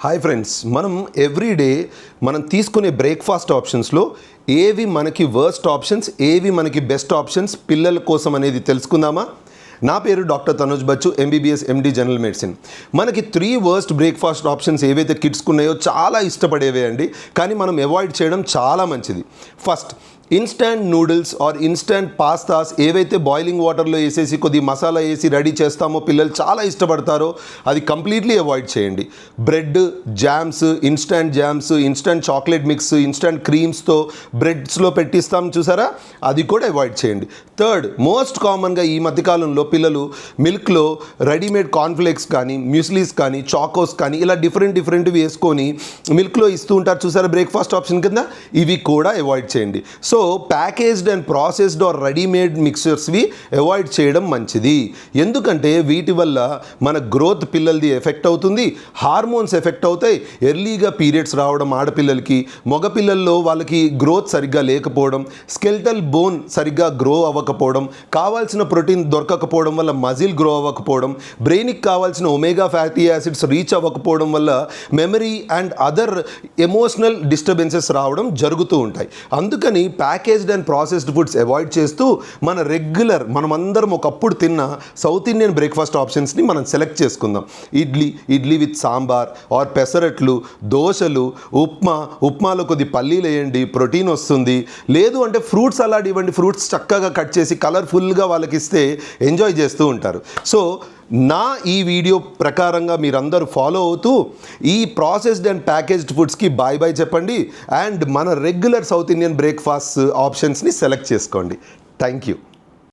Hi friends, మనం everyday మనం తీసుకునే బ్రేక్ఫాస్ట్ ఆప్షన్స్లో ఏవి మనకి వర్స్ట్ ఆప్షన్స్, ఏవి మనకి బెస్ట్ ఆప్షన్స్ పిల్లల కోసం అనేది తెలుసుకుందామా? నా పేరు doctor Tanuj Bachchu, MBBS MD general medicine. మనకి 3 వర్స్ట్ బ్రేక్ఫాస్ట్ ఆప్షన్స్ ఏవైతే కిడ్స్కి ఉన్నాయో చాలా ఇష్టపడేవే అండి, కానీ మనం అవాయిడ్ చేయడం చాలా మంచిది. First, instant noodles or instant pastas ఏవైతే బాయిలింగ్ వాటర్లో వేసేసి కొద్ది మసాలా వేసి రెడీ చేస్తామో పిల్లలు చాలా ఇష్టపడతారో అది కంప్లీట్లీ అవాయిడ్ చేయండి. Bread jams, instant chocolate mix, instant క్రీమ్స్తో బ్రెడ్స్లో పెట్టిస్తాం చూసారా, అది కూడా అవాయిడ్ చేయండి. థర్డ్, మోస్ట్ కామన్గా ఈ మధ్యకాలంలో పిల్లలు మిల్క్లో రెడీమేడ్ కార్న్ఫ్లేక్స్ కానీ, మ్యూస్లీస్ కానీ, చాకోస్ కానీ ఇలా డిఫరెంట్ వేసుకొని మిల్క్లో ఇస్తూ ఉంటారు చూసారా బ్రేక్ఫాస్ట్ ఆప్షన్ కింద, ఇవి కూడా అవాయిడ్ చేయండి. So packaged and processed or readymade మిక్చర్స్వి అవాయిడ్ చేయడం మంచిది. ఎందుకంటే వీటి వల్ల మన గ్రోత్ పిల్లలది ఎఫెక్ట్ అవుతుంది, హార్మోన్స్ ఎఫెక్ట్ అవుతాయి, ఎర్లీగా పీరియడ్స్ రావడం ఆడపిల్లలకి, మగపిల్లల్లో వాళ్ళకి గ్రోత్ సరిగ్గా లేకపోవడం, స్కెల్టల్ బోన్ సరిగ్గా గ్రో అవ్వకపోవడం, కావాల్సిన ప్రోటీన్ దొరకకపోవడం వల్ల మజిల్ గ్రో అవ్వకపోవడం, బ్రెయిన్కి కావాల్సిన ఒమేగా ఫ్యాటీ యాసిడ్స్ రీచ్ అవ్వకపోవడం వల్ల memory and other emotional disturbances రావడం జరుగుతూ ఉంటాయి. అందుకని packaged and processed foods avoid చేస్తూ మన రెగ్యులర్ మనమందరం ఒకప్పుడు తిన్న సౌత్ ఇండియన్ బ్రేక్ఫాస్ట్ ఆప్షన్స్ని మనం సెలెక్ట్ చేసుకుందాం. ఇడ్లీ విత్ సాంబార్ ఆర్ పెసరట్లు, దోశలు, ఉప్మాలో కొద్ది పల్లీలు వేయండి, ప్రోటీన్ వస్తుంది. లేదు అంటే ఫ్రూట్స్ సలాడ్ ఇవ్వండి, ఫ్రూట్స్ చక్కగా కట్ చేసి కలర్ఫుల్గా వాళ్ళకి ఇస్తే ఎంజాయ్ చేస్తూ ఉంటారు. సో నా ఈ వీడియో ప్రకారంగా మీరందరూ ఫాలో అవుతూ ఈ ప్రాసెస్డ్ అండ్ ప్యాకేజ్డ్ ఫుడ్స్కి బాయ్ చెప్పండి అండ్ మన రెగ్యులర్ సౌత్ ఇండియన్ బ్రేక్ఫాస్ట్ ఆప్షన్స్ని సెలెక్ట్ చేసుకోండి. Thank you.